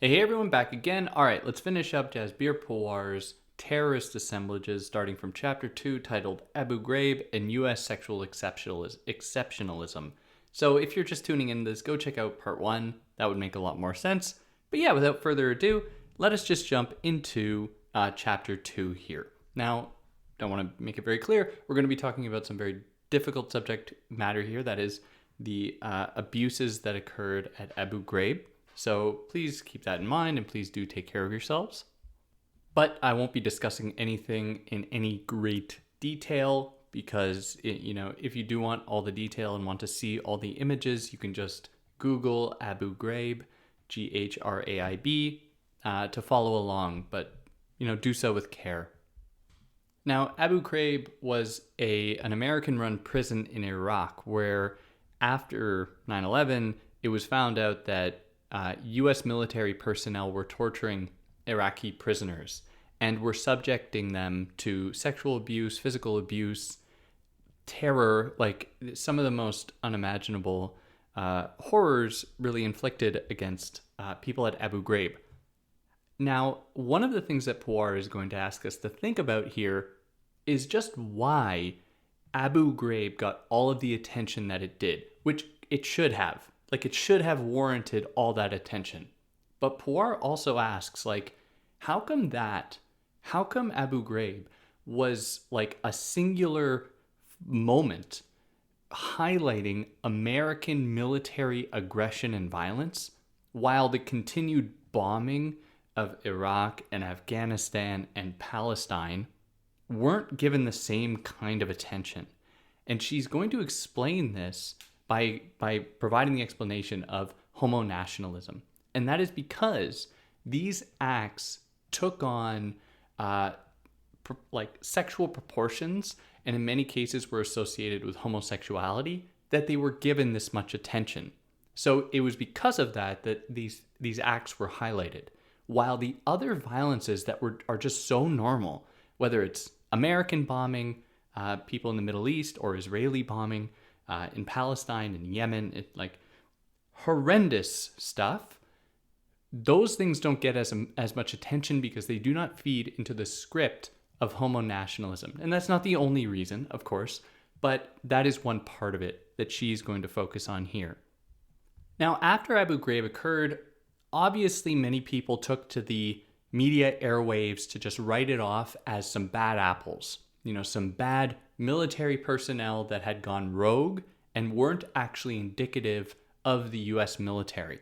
Hey everyone, back again. All right, let's finish up Jasbir Puar's terrorist assemblages, starting from chapter 2, titled Abu Ghraib and U.S. Sexual Exceptionalism. So if you're just tuning in to this, go check out part 1. That would make a lot more sense. But yeah, without further ado, let us just jump into chapter 2 here. Now, I want to make it very clear, we're going to be talking about some very difficult subject matter here. That is the abuses that occurred at Abu Ghraib. So please keep that in mind and please do take care of yourselves. But I won't be discussing anything in any great detail because, if you do want all the detail and want to see all the images, you can just Google Abu Ghraib, Ghraib, to follow along. But, do so with care. Now, Abu Ghraib was an American-run prison in Iraq where after 9/11, it was found out that U.S. military personnel were torturing Iraqi prisoners and were subjecting them to sexual abuse, physical abuse, terror, like some of the most unimaginable horrors really inflicted against people at Abu Ghraib. Now, one of the things that Puar is going to ask us to think about here is just why Abu Ghraib got all of the attention that it did, which it should have. Like, it should have warranted all that attention. But Puar also asks, how come Abu Ghraib was like a singular moment highlighting American military aggression and violence, while the continued bombing of Iraq and Afghanistan and Palestine weren't given the same kind of attention? And she's going to explain this by providing the explanation of homo-nationalism. And that is because these acts took on sexual proportions and in many cases were associated with homosexuality, that they were given this much attention. So it was because of that these acts were highlighted. While the other violences that are just so normal, whether it's American bombing people in the Middle East or Israeli bombing in Palestine and Yemen, horrendous stuff, those things don't get as much attention because they do not feed into the script of homo-nationalism. And that's not the only reason, of course, but that is one part of it that she's going to focus on here. Now, after Abu Ghraib occurred, obviously many people took to the media airwaves to just write it off as some bad apples. Some bad military personnel that had gone rogue and weren't actually indicative of the U.S. military,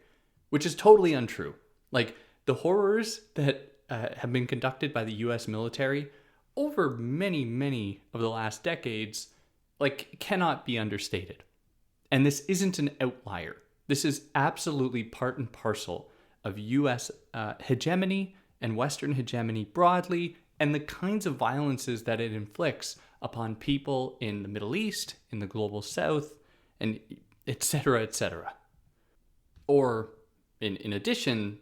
which is totally untrue. The horrors that have been conducted by the U.S. military over many, many of the last decades, cannot be understated. And this isn't an outlier. This is absolutely part and parcel of U.S. hegemony and Western hegemony broadly, and the kinds of violences that it inflicts upon people in the Middle East, in the global South, and et cetera, et cetera. Or, in addition,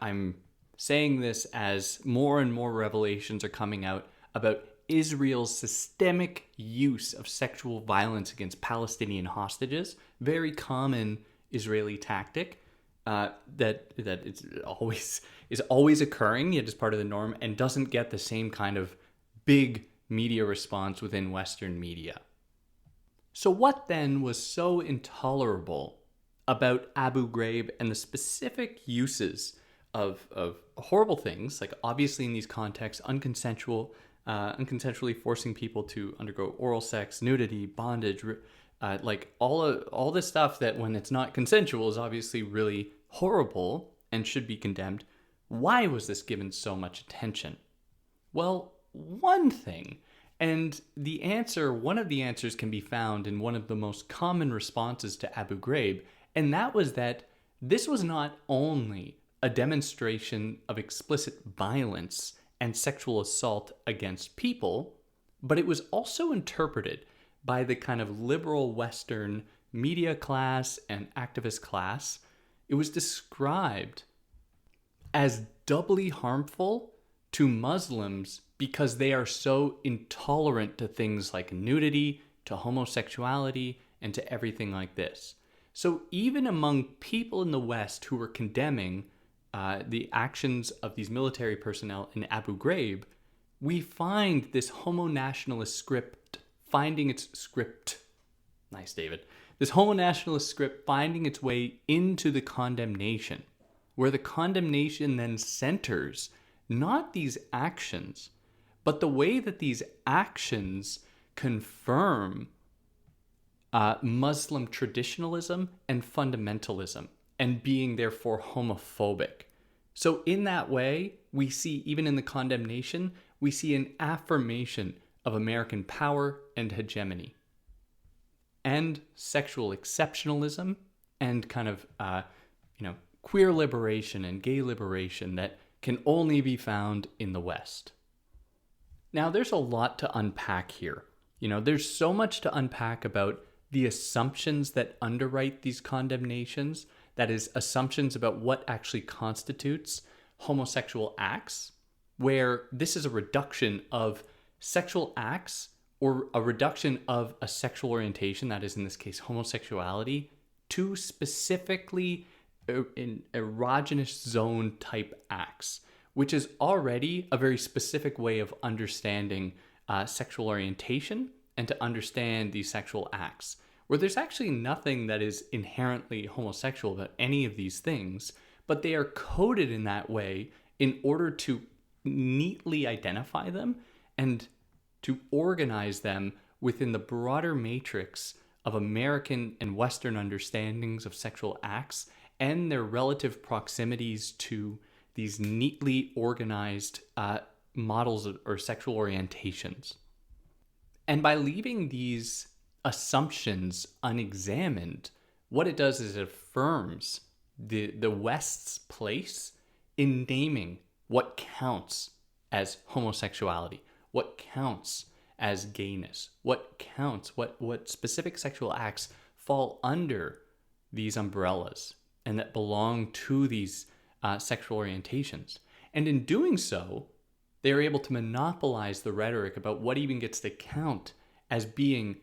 I'm saying this as more and more revelations are coming out about Israel's systemic use of sexual violence against Palestinian hostages, very common Israeli tactic. That is always occurring, yet is part of the norm, and doesn't get the same kind of big media response within Western media. So what then was so intolerable about Abu Ghraib and the specific uses of horrible things, like obviously in these contexts, unconsensually forcing people to undergo oral sex, nudity, bondage, all this stuff that when it's not consensual is obviously really horrible and should be condemned. Why was this given so much attention? Well, one thing, and one of the answers can be found in one of the most common responses to Abu Ghraib, and that was that this was not only a demonstration of explicit violence and sexual assault against people, but it was also interpreted by the kind of liberal Western media class and activist class. It was described as doubly harmful to Muslims because they are so intolerant to things like nudity, to homosexuality, and to everything like this. So even among people in the West who were condemning the actions of these military personnel in Abu Ghraib, we find this homo-nationalist script finding its script. Nice, David. This homo-nationalist script finding its way into the condemnation, where the condemnation then centers not these actions, but the way that these actions confirm Muslim traditionalism and fundamentalism, and being therefore homophobic. So in that way, we see, even in the condemnation, we see an affirmation of American power and hegemony, and sexual exceptionalism, and kind of, queer liberation and gay liberation that can only be found in the West. Now, there's a lot to unpack here. There's so much to unpack about the assumptions that underwrite these condemnations, that is, assumptions about what actually constitutes homosexual acts, where this is a reduction of sexual acts or a reduction of a sexual orientation, that is, in this case, homosexuality, to specifically in erogenous zone type acts, which is already a very specific way of understanding sexual orientation and to understand these sexual acts, where there's actually nothing that is inherently homosexual about any of these things, but they are coded in that way in order to neatly identify them and to organize them within the broader matrix of American and Western understandings of sexual acts and their relative proximities to these neatly organized models or sexual orientations. And by leaving these assumptions unexamined, what it does is it affirms the West's place in naming what counts as homosexuality, what counts as gayness, what counts, what specific sexual acts fall under these umbrellas and that belong to these sexual orientations. And in doing so, they are able to monopolize the rhetoric about what even gets to count as being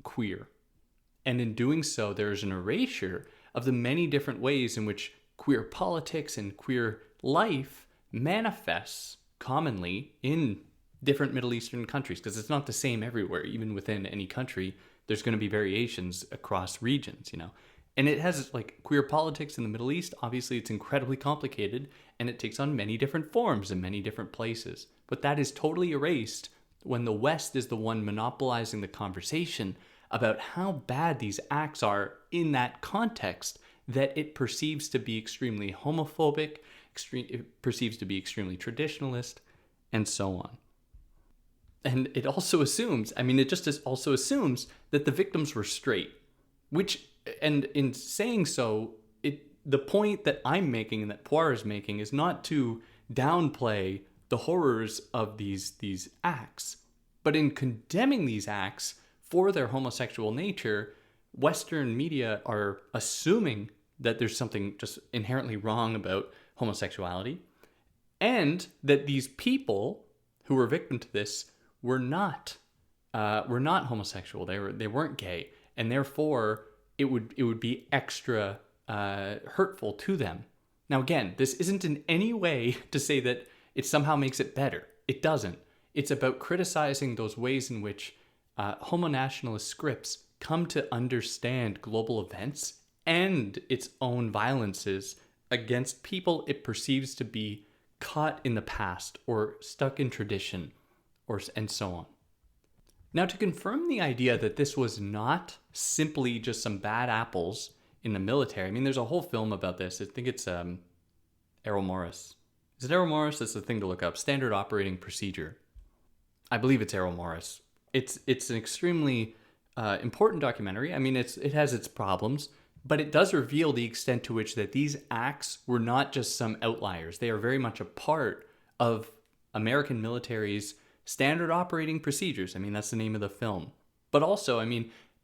queer. And in doing so, there's an erasure of the many different ways in which queer politics and queer life manifests commonly in different Middle Eastern countries, because it's not the same everywhere. Even within any country, there's going to be variations across regions, And it has queer politics in the Middle East. Obviously, it's incredibly complicated and it takes on many different forms in many different places. But that is totally erased when the West is the one monopolizing the conversation about how bad these acts are in that context that it perceives to be extremely homophobic, it perceives to be extremely traditionalist, and so on. And it also assumes, also assumes that the victims were straight, which, and in saying so, the point that I'm making and that Puar is making is not to downplay the horrors of these acts, but in condemning these acts for their homosexual nature, Western media are assuming that there's something just inherently wrong about homosexuality, and that these people who were victim to this were not homosexual. They weren't gay, and therefore it would be extra hurtful to them. Now, again, this isn't in any way to say that it somehow makes it better. It doesn't. It's about criticizing those ways in which homo-nationalist scripts come to understand global events and its own violences against people it perceives to be caught in the past or stuck in tradition, and so on. Now, to confirm the idea that this was not simply just some bad apples in the military, there's a whole film about this. I think it's Errol Morris. Is it Errol Morris? That's the thing to look up. Standard Operating Procedure. I believe it's Errol Morris. It's an extremely important documentary. It has its problems, but it does reveal the extent to which that these acts were not just some outliers. They are very much a part of American military's standard operating procedures. That's the name of the film. But also,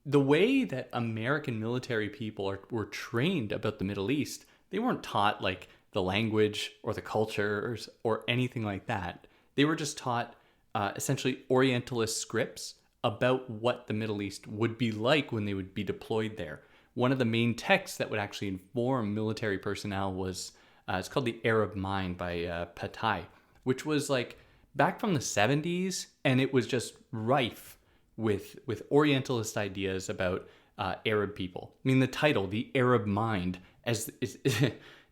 the way that American military people were trained about the Middle East, they weren't taught the language or the cultures or anything like that. They were just taught essentially Orientalist scripts about what the Middle East would be like when they would be deployed there, one of the main texts that would actually inform military personnel was, it's called The Arab Mind by Patai, which was like back from the 70s, and it was just rife with Orientalist ideas about Arab people. I mean, the title, The Arab Mind,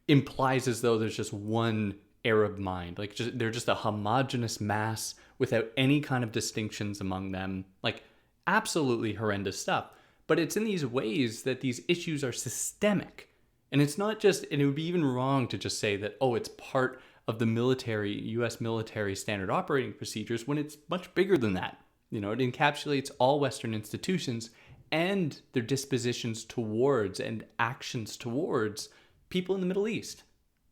implies as though there's just one Arab mind. Like, they're just a homogenous mass without any kind of distinctions among them. Like, absolutely horrendous stuff. But it's in these ways that these issues are systemic. And it's not just, and it would be even wrong to just say that, oh, it's part of the military, US military standard operating procedures, when it's much bigger than that. You know, it encapsulates all Western institutions and their dispositions towards and actions towards people in the Middle East.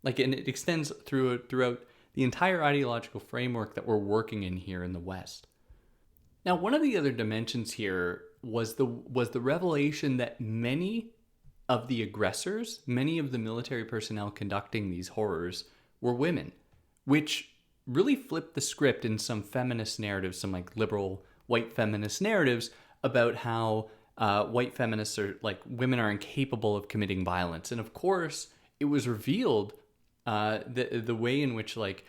Like, and it extends throughout the entire ideological framework that we're working in here in the West. Now, one of the other dimensions here was the revelation that many of the aggressors, many of the military personnel conducting these horrors, were women, which really flipped the script in some feminist narratives, some like liberal white feminist narratives about how white feminists are like, women are incapable of committing violence. And of course, it was revealed the way in which like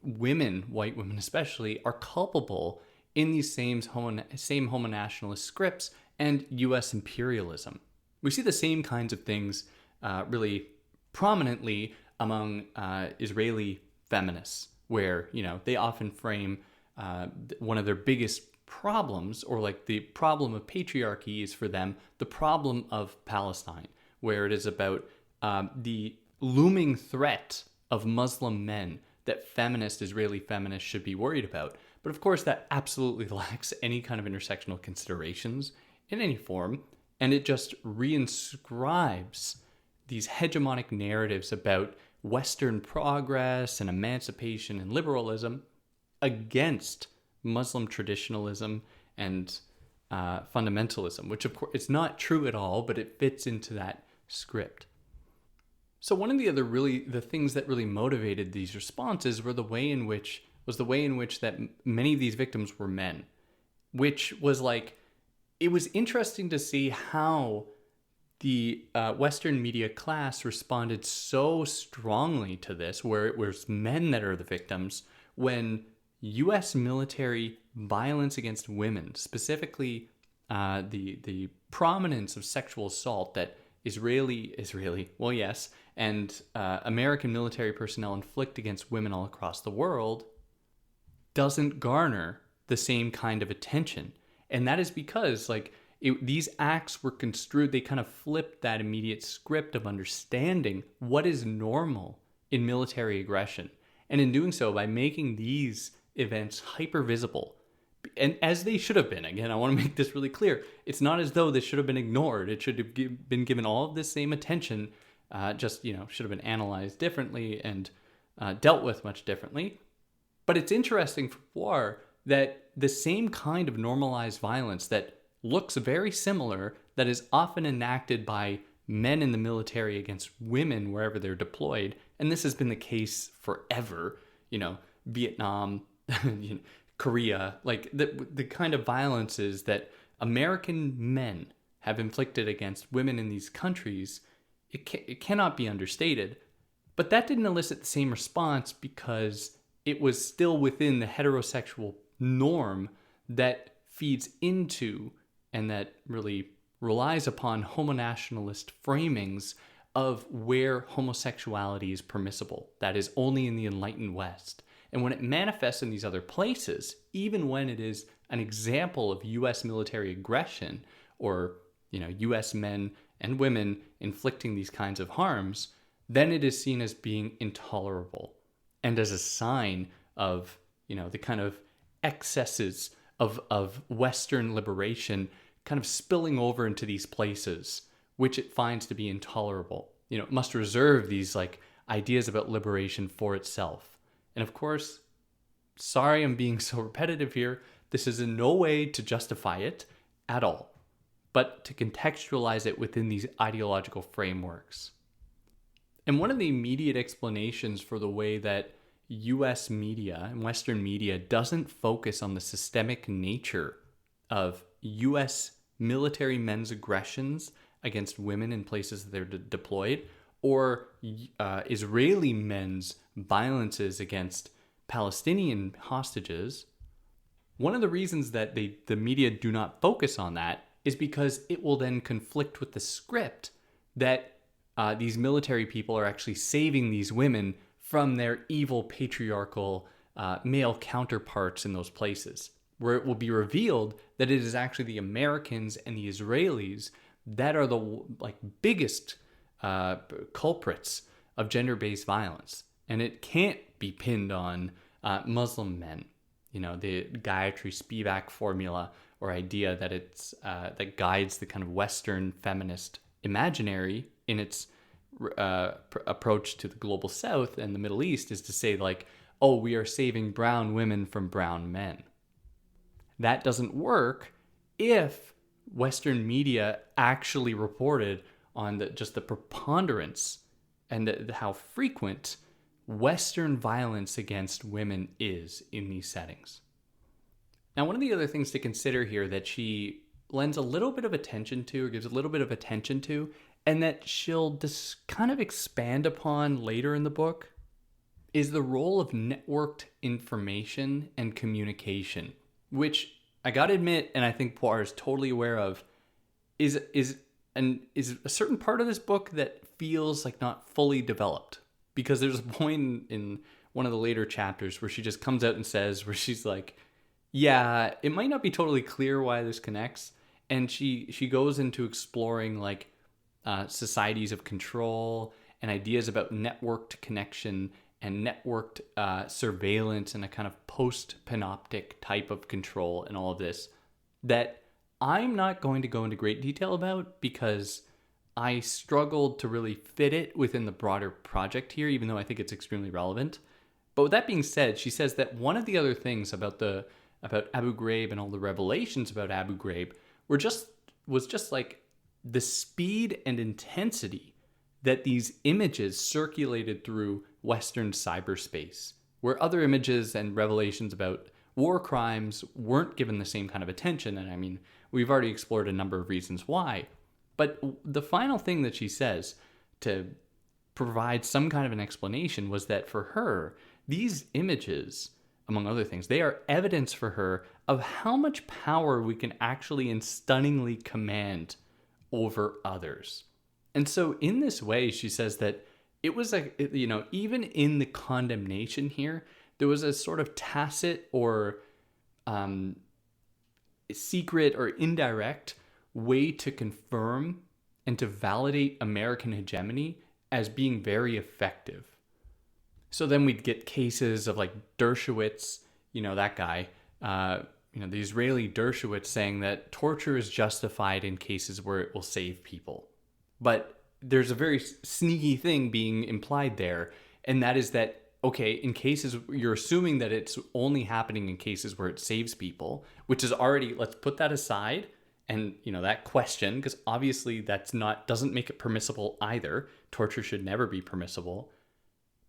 women, white women especially, are culpable in these same homo-nationalist scripts and U.S. imperialism. We see the same kinds of things really prominently among Israeli feminists, where, you know, they often frame one of their biggest problems, or like the problem of patriarchy, is for them the problem of Palestine, where it is about the looming threat of Muslim men that Israeli feminists should be worried about. But of course, that absolutely lacks any kind of intersectional considerations in any form, and it just reinscribes these hegemonic narratives about Western progress and emancipation and liberalism against Muslim traditionalism and fundamentalism, which of course it's not true at all, but it fits into that script. So one of the things that really motivated these responses were the way in which that many of these victims were men, which was like, it was interesting to see how the Western media class responded so strongly to this, where it was men that are the victims, when U.S. military violence against women, specifically the prominence of sexual assault that and American military personnel inflict against women all across the world, doesn't garner the same kind of attention. And that is because, like, these acts were construed, they kind of flipped that immediate script of understanding what is normal in military aggression. And in doing so, by making these events hyper visible, and as they should have been. Again, I want to make this really clear. It's not as though this should have been ignored. It should have been given all of this same attention, just, you know, should have been analyzed differently and dealt with much differently. But it's interesting for Puar that the same kind of normalized violence that looks very similar, that is often enacted by men in the military against women wherever they're deployed, and this has been the case forever, you know, Vietnam, you know, Korea, like the kind of violences that American men have inflicted against women in these countries, it cannot be understated. But that didn't elicit the same response because it was still within the heterosexual norm that feeds into and that really relies upon homo-nationalist framings of where homosexuality is permissible. That is only in the enlightened West. And when it manifests in these other places, even when it is an example of U.S. military aggression, or, you know, U.S. men and women inflicting these kinds of harms, then it is seen as being intolerable and as a sign of, you know, the kind of excesses of Western liberation kind of spilling over into these places, which it finds to be intolerable. You know, it must reserve these like ideas about liberation for itself. And of course, sorry I'm being so repetitive here, this is in no way to justify it at all, but to contextualize it within these ideological frameworks. And one of the immediate explanations for the way that US media and Western media doesn't focus on the systemic nature of US military men's aggressions against women in places that they're deployed, or Israeli men's violences against Palestinian hostages, one of the reasons that the media do not focus on that is because it will then conflict with the script that these military people are actually saving these women from their evil patriarchal male counterparts in those places, where it will be revealed that it is actually the Americans and the Israelis that are the biggest culprits of gender-based violence. And it can't be pinned on Muslim men. The Gayatri Spivak formula or idea that it's that guides the kind of Western feminist imaginary in its approach to the global South and the Middle East is to say oh, we are saving brown women from brown men. That doesn't work if Western media actually reported on just the preponderance and how frequent Western violence against women is in these settings. Now, one of the other things to consider here that she lends a little bit of attention to, or gives a little bit of attention to, and that she'll just kind of expand upon later in the book, is the role of networked information and communication, which I gotta admit, and I think Puar is totally aware of, is a certain part of this book that feels like not fully developed. Because there's a point in one of the later chapters where she just comes out and says, where she's like, yeah, it might not be totally clear why this connects. And she goes into exploring societies of control and ideas about networked connection and networked surveillance and a kind of post-panoptic type of control and all of this that I'm not going to go into great detail about because I struggled to really fit it within the broader project here, even though I think it's extremely relevant. But with that being said, she says that one of the other things about Abu Ghraib and all the revelations about Abu Ghraib was just the speed and intensity that these images circulated through Western cyberspace, where other images and revelations about war crimes weren't given the same kind of attention. And I mean, we've already explored a number of reasons why. But the final thing that she says to provide some kind of an explanation was that for her, these images, among other things, they are evidence for her of how much power we can actually and stunningly command over others. And so in this way, she says that it was even in the condemnation here, there was a sort of tacit or secret or indirect way to confirm and to validate American hegemony as being very effective. So then we'd get cases of Dershowitz, that guy, the Israeli Dershowitz saying that torture is justified in cases where it will save people. But there's a very sneaky thing being implied there, and that is that, okay, in cases, you're assuming that it's only happening in cases where it saves people, which is already, let's put that aside. And, that question, because obviously doesn't make it permissible either. Torture should never be permissible.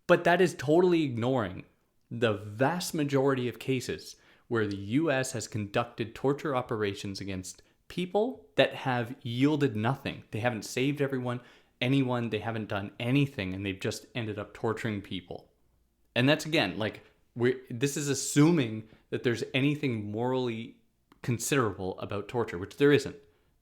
But that is totally ignoring the vast majority of cases where the U.S. has conducted torture operations against people that have yielded nothing. They haven't saved anyone, they haven't done anything, and they've just ended up torturing people. And that's, again, this is assuming that there's anything morally considerable about torture, which there isn't.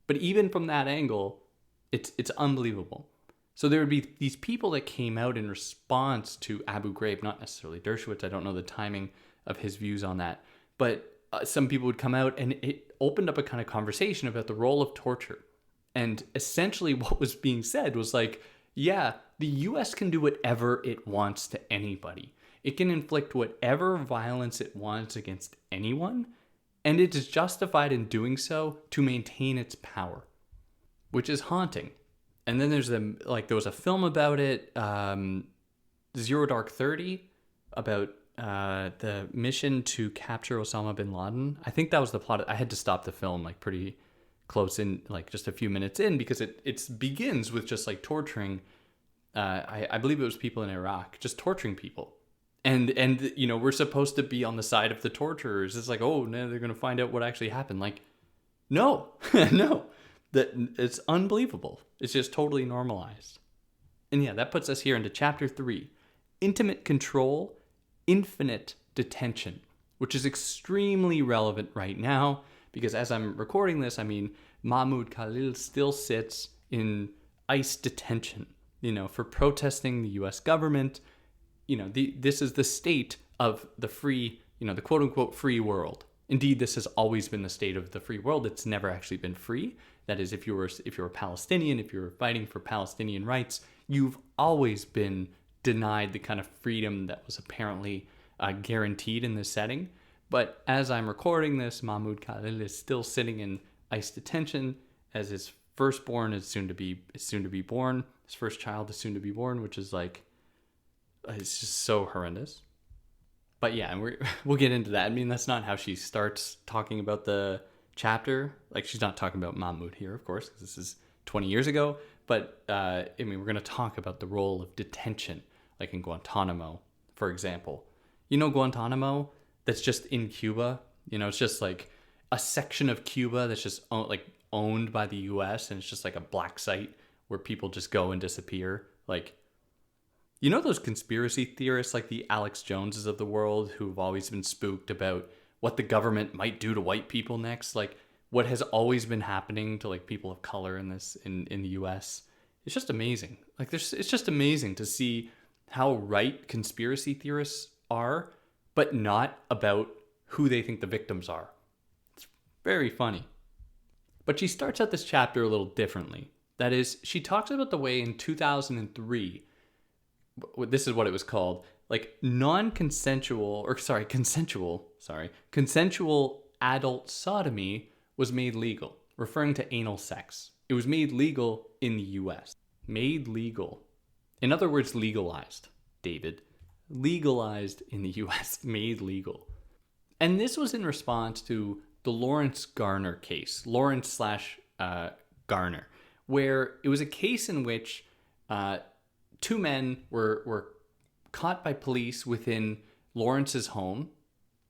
But even from that angle, it's unbelievable. So there would be these people that came out in response to Abu Ghraib, not necessarily Dershowitz. I don't know the timing of his views on that. But some people would come out, and it opened up a kind of conversation about the role of torture. And essentially what was being said was yeah, the U.S. can do whatever it wants to anybody. It can inflict whatever violence it wants against anyone, and it is justified in doing so to maintain its power, which is haunting. And then there was a film about it, Zero Dark 30, about the mission to capture Osama bin Laden. I think that was the plot. I had to stop the film pretty close in, just a few minutes in, because it begins with just torturing. I believe it was people in Iraq, just torturing people. And we're supposed to be on the side of the torturers. It's oh, no, they're going to find out what actually happened. No, no. that it's unbelievable. It's just totally normalized. And yeah, that puts us here into chapter 3, intimate control, infinite detention, which is extremely relevant right now because as I'm recording this, Mahmoud Khalil still sits in ICE detention, for protesting the US government. This is the state of the free, the quote unquote free world. Indeed, this has always been the state of the free world. It's never actually been free. That is, if you were Palestinian, if you were fighting for Palestinian rights, you've always been denied the kind of freedom that was apparently guaranteed in this setting. But as I'm recording this, Mahmoud Khalil is still sitting in ICE detention as his firstborn is soon to be born. His first child is soon to be born, which is it's just so horrendous. But yeah, we'll get into that. That's not how she starts talking about the chapter. She's not talking about Mahmoud here, of course, because this is 20 years ago. But, we're going to talk about the role of detention, like in Guantanamo, for example. Guantanamo, that's just in Cuba. It's just like a section of Cuba that's just owned by the US, and it's just like a black site where people just go and disappear. Those conspiracy theorists like the Alex Joneses of the world who've always been spooked about what the government might do to white people next, what has always been happening to people of color in the US. It's just amazing. It's just amazing to see how right conspiracy theorists are, but not about who they think the victims are. It's very funny. But she starts out this chapter a little differently. That is, she talks about the way in 2003, this is what it was called, consensual adult sodomy was made legal, referring to anal sex. It was made legal in the US. Made legal. In other words, legalized, David. Legalized in the US, made legal. And this was in response to the Lawrence Garner case, Lawrence/Garner, where it was a case in which two men were caught by police within Lawrence's home,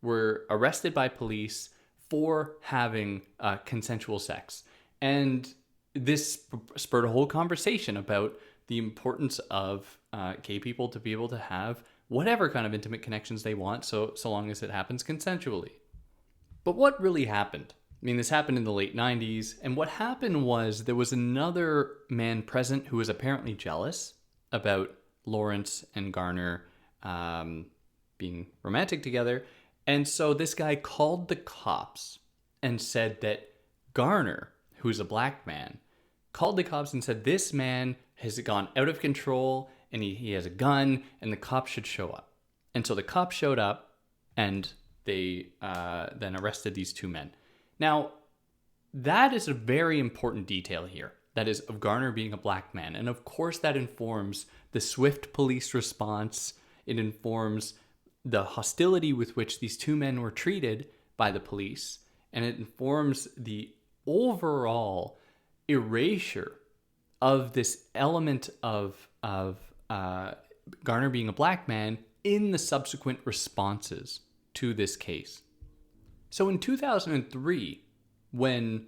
were arrested by police for having consensual sex. And this spurred a whole conversation about the importance of gay people to be able to have whatever kind of intimate connections they want, so long as it happens consensually. But what really happened? This happened in the late 90s, and what happened was there was another man present who was apparently jealous about Lawrence and Garner being romantic together, and so this guy called the cops and said that Garner, who's a black man, called the cops and said this man has gone out of control and he has a gun and the cops should show up. And so the cops showed up and they then arrested these two men. Now, that is a very important detail here. That is, of Garner being a black man. And of course that informs the swift police response. It informs the hostility with which these two men were treated by the police. And it informs the overall erasure of this element of Garner being a black man in the subsequent responses to this case. So in 2003, when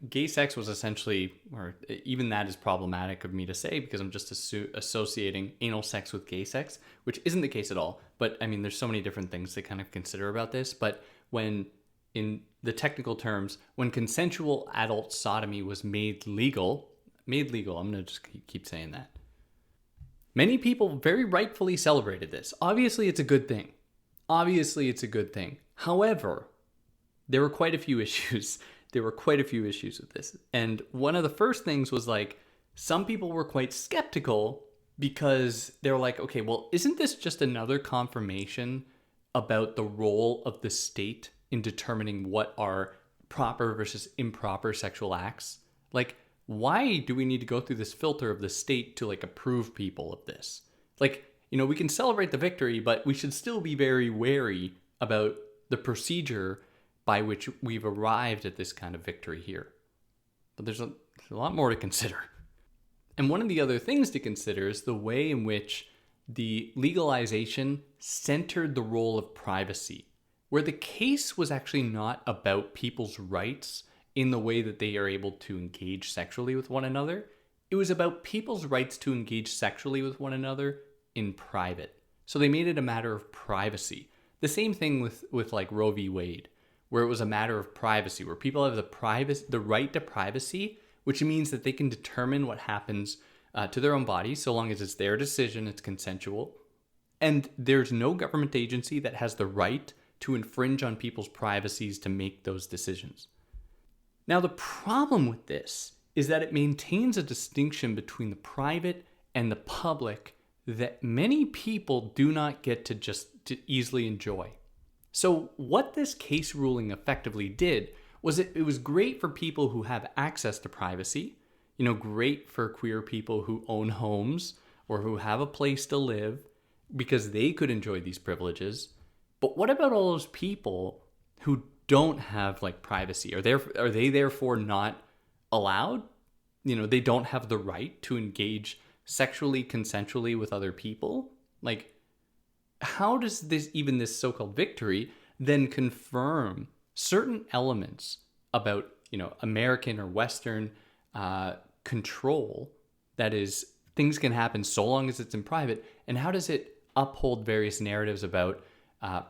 gay sex was essentially, or even that is problematic of me to say because I'm just associating anal sex with gay sex, which isn't the case at all. But there's so many different things to kind of consider about this. But when, in the technical terms, when consensual adult sodomy was made legal, I'm going to just keep saying that. Many people very rightfully celebrated this. Obviously, it's a good thing. However, there were quite a few issues. With this. And one of the first things was some people were quite skeptical because they were like, okay, well, isn't this just another confirmation about the role of the state in determining what are proper versus improper sexual acts? Why do we need to go through this filter of the state to approve people of this? We can celebrate the victory, but we should still be very wary about the procedure by which we've arrived at this kind of victory here. But there's a lot more to consider. And one of the other things to consider is the way in which the legalization centered the role of privacy, where the case was actually not about people's rights in the way that they are able to engage sexually with one another. It was about people's rights to engage sexually with one another in private. So they made it a matter of privacy. The same thing with like Roe v. Wade, where it was a matter of privacy, where people have the right to privacy, which means that they can determine what happens to their own body, so long as it's their decision, it's consensual. And there's no government agency that has the right to infringe on people's privacies to make those decisions. Now, the problem with this is that it maintains a distinction between the private and the public that many people do not get to easily enjoy. So what this case ruling effectively did was it was great for people who have access to privacy, great for queer people who own homes or who have a place to live because they could enjoy these privileges. But what about all those people who don't have like privacy? Are they therefore not allowed? They don't have the right to engage sexually, consensually with other people? Like, how does this so-called victory then confirm certain elements about, American or Western control? That is, things can happen so long as it's in private. And how does it uphold various narratives about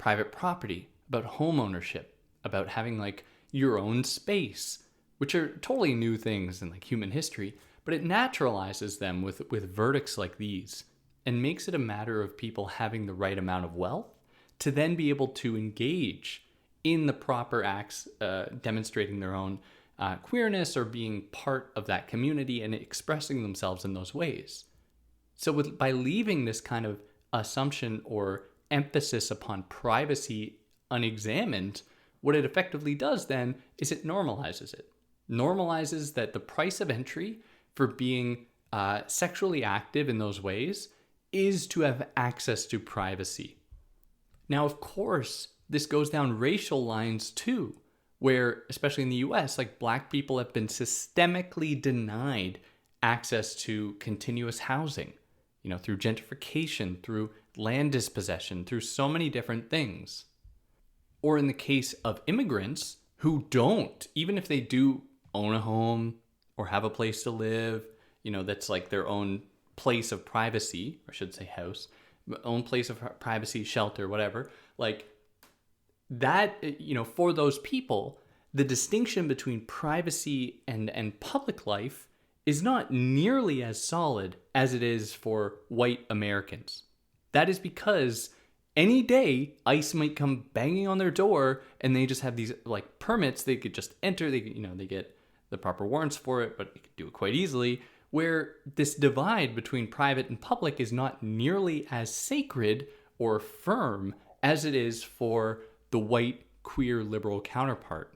private property, about home ownership, about having like your own space, which are totally new things in like human history, but it naturalizes them with verdicts like these and makes it a matter of people having the right amount of wealth to then be able to engage in the proper acts, demonstrating their own queerness or being part of that community and expressing themselves in those ways. So by leaving this kind of assumption or emphasis upon privacy unexamined, what it effectively does then is it normalizes it. Normalizes that the price of entry for being sexually active in those ways is to have access to privacy. Now, of course, this goes down racial lines too, where, especially in the US, like Black people have been systemically denied access to continuous housing, through gentrification, through land dispossession, through so many different things. Or in the case of immigrants who don't, even if they do own a home or have a place to live, that's like their own place of privacy, or I should say house, own place of privacy, shelter, whatever, like that, for those people, the distinction between privacy and public life is not nearly as solid as it is for white Americans. That is because any day ICE might come banging on their door and they just have these like permits they could just enter. They get the proper warrants for it, but they could do it quite easily, where this divide between private and public is not nearly as sacred or firm as it is for the white queer liberal counterpart.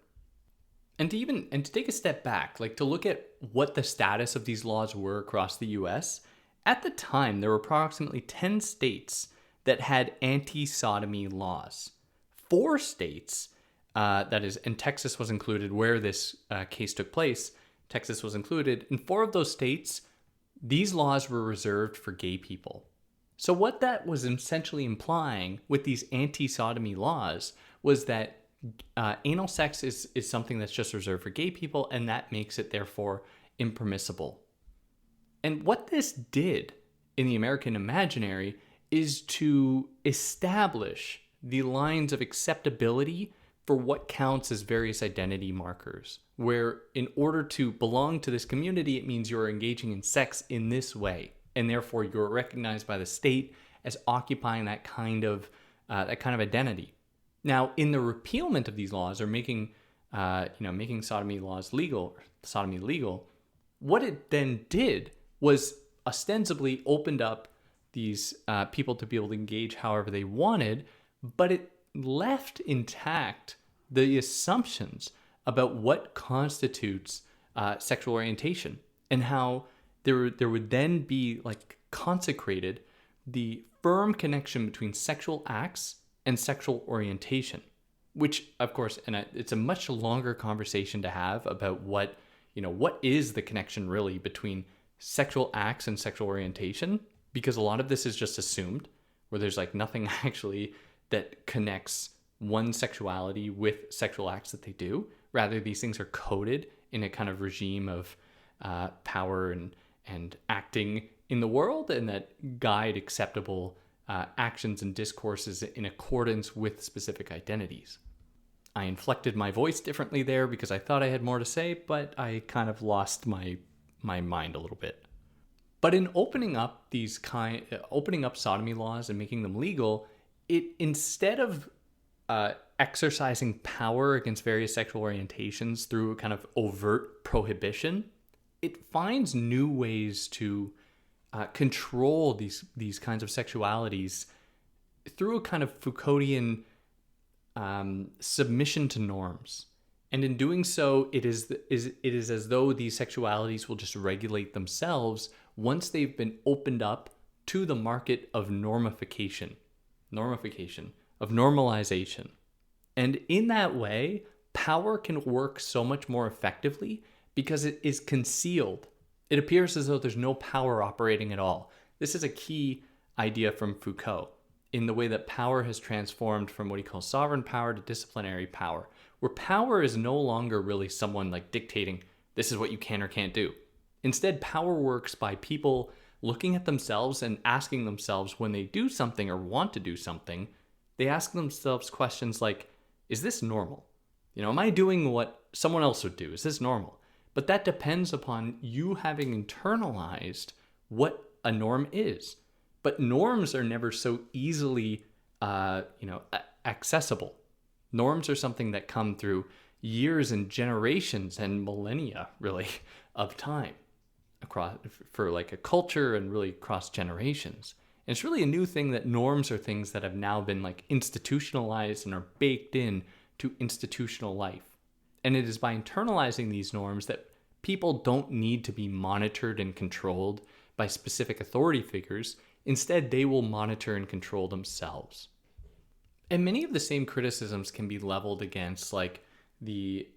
And to take a step back, like to look at what the status of these laws were across the US, at the time there were approximately 10 states that had anti-sodomy laws. 4 states, that is, and Texas was included where this case took place, Texas was included. In 4 of those states, these laws were reserved for gay people. So what that was essentially implying with these anti-sodomy laws was that anal sex is something that's just reserved for gay people, and that makes it therefore impermissible. And what this did in the American imaginary is to establish the lines of acceptability for what counts as various identity markers, where in order to belong to this community, it means you're engaging in sex in this way, and therefore you're recognized by the state as occupying that kind of identity. Now, in the repealment of these laws, or making sodomy legal, what it then did was ostensibly opened up these people to be able to engage however they wanted, but it left intact the assumptions about what constitutes sexual orientation, and how there would then be like consecrated the firm connection between sexual acts and sexual orientation, which of course, and it's a much longer conversation to have about what is the connection really between sexual acts and sexual orientation, because a lot of this is just assumed, where there's like nothing actually that connects one sexuality with sexual acts that they do, Rather, these things are coded in a kind of regime of power and acting in the world, and that guide acceptable actions and discourses in accordance with specific identities. I inflected my voice differently there because I thought I had more to say, but I kind of lost my mind a little bit. But in opening up sodomy laws and making them legal, it, instead of exercising power against various sexual orientations through a kind of overt prohibition, it finds new ways to control these kinds of sexualities through a kind of Foucauldian submission to norms. And in doing so, it is as though these sexualities will just regulate themselves once they've been opened up to the market of normalization. And in that way, power can work so much more effectively because it is concealed. It appears as though there's no power operating at all. This is a key idea from Foucault in the way that power has transformed from what he calls sovereign power to disciplinary power, where power is no longer really someone like dictating, this is what you can or can't do. Instead, power works by people looking at themselves and asking themselves when they do something or want to do something, they ask themselves questions like, is this normal? Am I doing what someone else would do? Is this normal? But that depends upon you having internalized what a norm is. But norms are never so easily, accessible. Norms are something that come through years and generations and millennia, really, of time across for like a culture and really across generations. And it's really a new thing that norms are things that have now been like institutionalized and are baked in to institutional life. And it is by internalizing these norms that people don't need to be monitored and controlled by specific authority figures. Instead, they will monitor and control themselves. And many of the same criticisms can be leveled against like the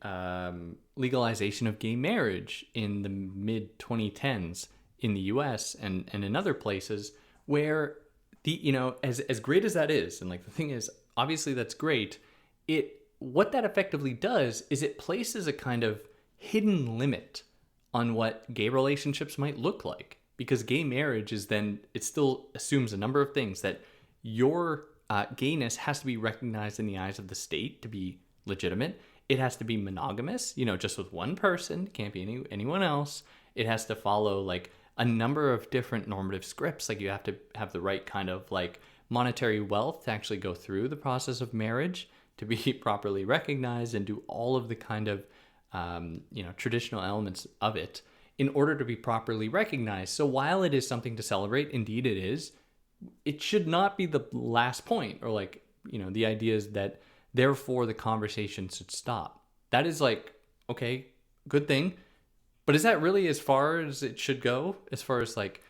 legalization of gay marriage in the mid-2010s in the US and in other places where as great as that is, and like the thing is, obviously that's great, what that effectively does is it places a kind of hidden limit on what gay relationships might look like. Because gay marriage it still assumes a number of things, that your gayness has to be recognized in the eyes of the state to be legitimate. It has to be monogamous, just with one person, can't be anyone else. It has to follow like a number of different normative scripts. Like you have to have the right kind of like monetary wealth to actually go through the process of marriage, to be properly recognized and do all of the kind of, traditional elements of it in order to be properly recognized. So while it is something to celebrate, indeed it is, it should not be the last point or like, the idea is that therefore the conversation should stop. That is like, okay, good thing. But is that really as far as it should go? As far as like,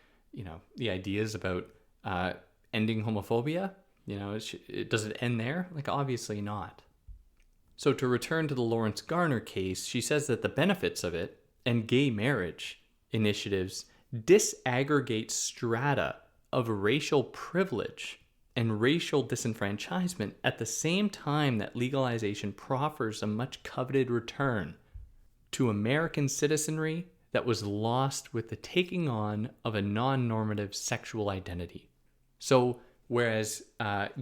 the ideas about ending homophobia? Does it end there? Like, obviously not. So to return to the Lawrence Garner case, she says that the benefits of it and gay marriage initiatives disaggregate strata of racial privilege and racial disenfranchisement at the same time that legalization proffers a much coveted return to American citizenry that was lost with the taking on of a non-normative sexual identity. So whereas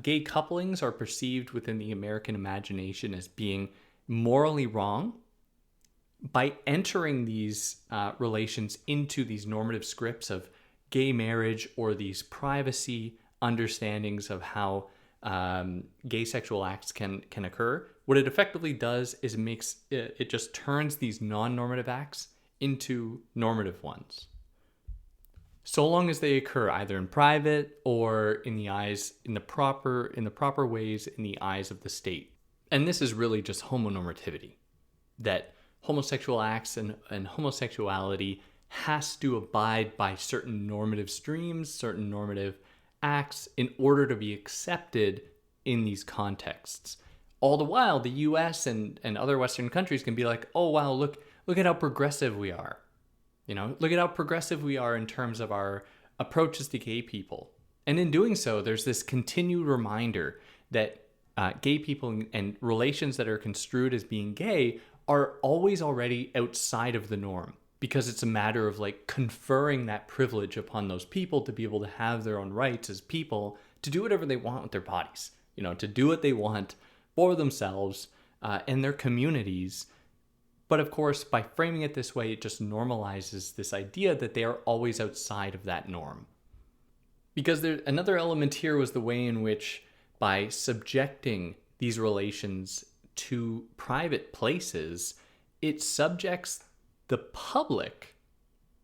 gay couplings are perceived within the American imagination as being morally wrong, by entering these relations into these normative scripts of gay marriage or these privacy understandings of how gay sexual acts can occur, what it effectively does is it just turns these non-normative acts into normative ones. So long as they occur either in private or in the proper ways in the eyes of the state. And this is really just homonormativity, that homosexual acts and homosexuality has to abide by certain normative streams, certain normative acts in order to be accepted in these contexts. All the while, the US and other Western countries can be like, oh wow, look at how progressive we are. Look at how progressive we are in terms of our approaches to gay people. And in doing so, there's this continued reminder that gay people and relations that are construed as being gay are always already outside of the norm, because it's a matter of like conferring that privilege upon those people to be able to have their own rights as people, to do whatever they want with their bodies, to do what they want for themselves and their communities. But of course, by framing it this way, it just normalizes this idea that they are always outside of that norm. Because another element here was the way in which, by subjecting these relations to private places, it subjects the public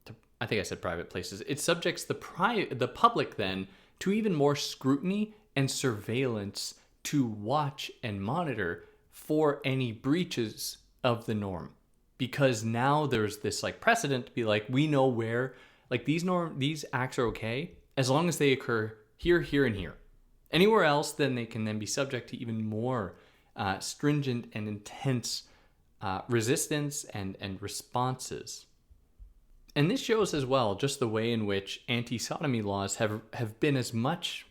to, I think I said private places, it subjects the public then to even more scrutiny and surveillance to watch and monitor for any breaches of the norm. Because now there's this like precedent to be like, we know where like these acts are okay as long as they occur here, here, and here. Anywhere else, then they can then be subject to even more stringent and intense resistance and responses. And this shows as well just the way in which anti-sodomy laws have been as much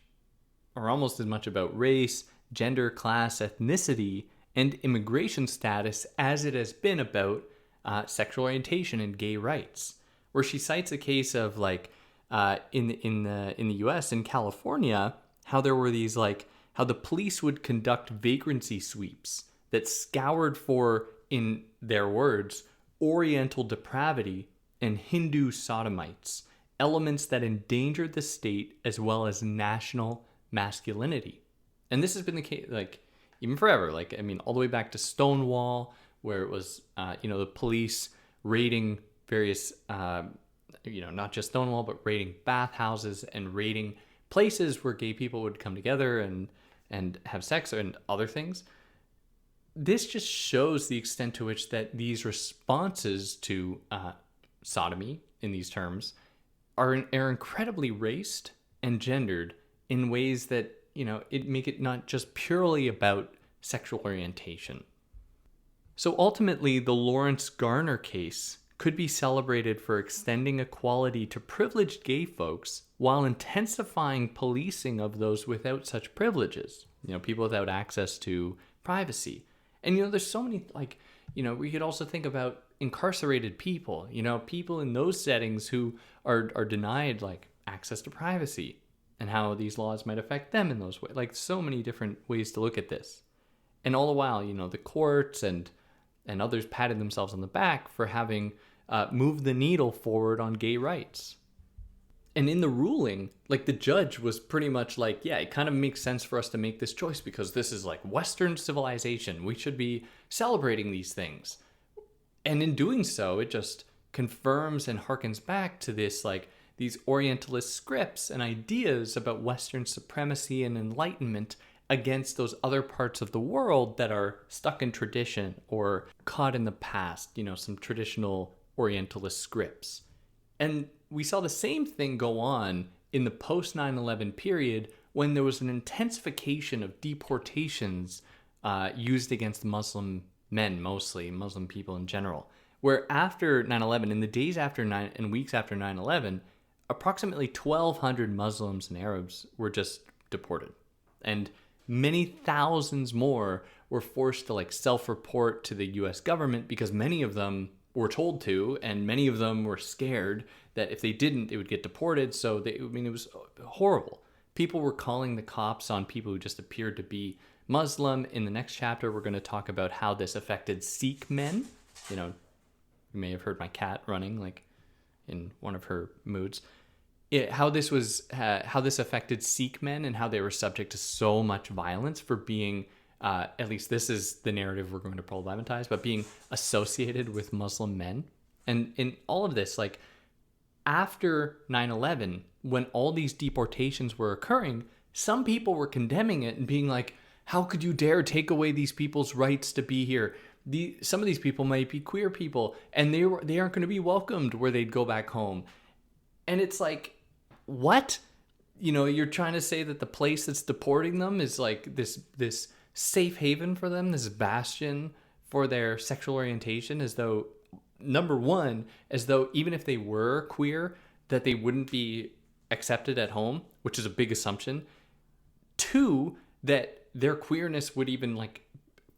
or almost as much about race, gender, class, ethnicity, and immigration status as it has been about sexual orientation and gay rights. Where she cites a case of like in the U.S. in California, how there were these like how the police would conduct vagrancy sweeps that scoured for, in their words, Oriental depravity and Hindu sodomites, elements that endangered the state as well as national masculinity. And this has been the case, like, even forever. Like, I mean, all the way back to Stonewall, where it was, the police raiding various, not just Stonewall, but raiding bathhouses and raiding places where gay people would come together and have sex and other things. This just shows the extent to which that these responses to sodomy, in these terms, are incredibly raced and gendered in ways that, it make it not just purely about sexual orientation. So ultimately, the Lawrence Garner case could be celebrated for extending equality to privileged gay folks while intensifying policing of those without such privileges, people without access to privacy. And, there's so many, we could also think about incarcerated people, people in those settings who are denied, access to privacy, and how these laws might affect them in those ways. So many different ways to look at this. And all the while, the courts and others patted themselves on the back for having moved the needle forward on gay rights. And in the ruling, the judge was pretty much like, yeah, it kind of makes sense for us to make this choice because this is Western civilization. We should be celebrating these things. And in doing so, it just confirms and harkens back to this, these Orientalist scripts and ideas about Western supremacy and enlightenment against those other parts of the world that are stuck in tradition or caught in the past, some traditional Orientalist scripts. And we saw the same thing go on in the post 9/11 period when there was an intensification of deportations used against Muslim men, mostly Muslim people in general, where after 9/11, in the days after and weeks after 9/11, approximately 1,200 Muslims and Arabs were just deported. And many thousands more were forced to self-report to the US government because many of them were told to, and many of them were scared that if they didn't, they would get deported. So it was horrible. People were calling the cops on people who just appeared to be Muslim. In the next chapter, we're going to talk about how this affected Sikh men. You may have heard my cat running in one of her moods. How this affected Sikh men and how they were subject to so much violence for being, at least this is the narrative we're going to problematize, but being associated with Muslim men. And in all of this, after 9/11, when all these deportations were occurring, some people were condemning it and being like, how could you dare take away these people's rights to be here? Some of these people might be queer people, and they aren't going to be welcomed where they'd go back home. And it's what? You're trying to say that the place that's deporting them is this safe haven for them, this bastion for their sexual orientation, as though, number one, as though even if they were queer, that they wouldn't be accepted at home, which is a big assumption. Two, that their queerness would even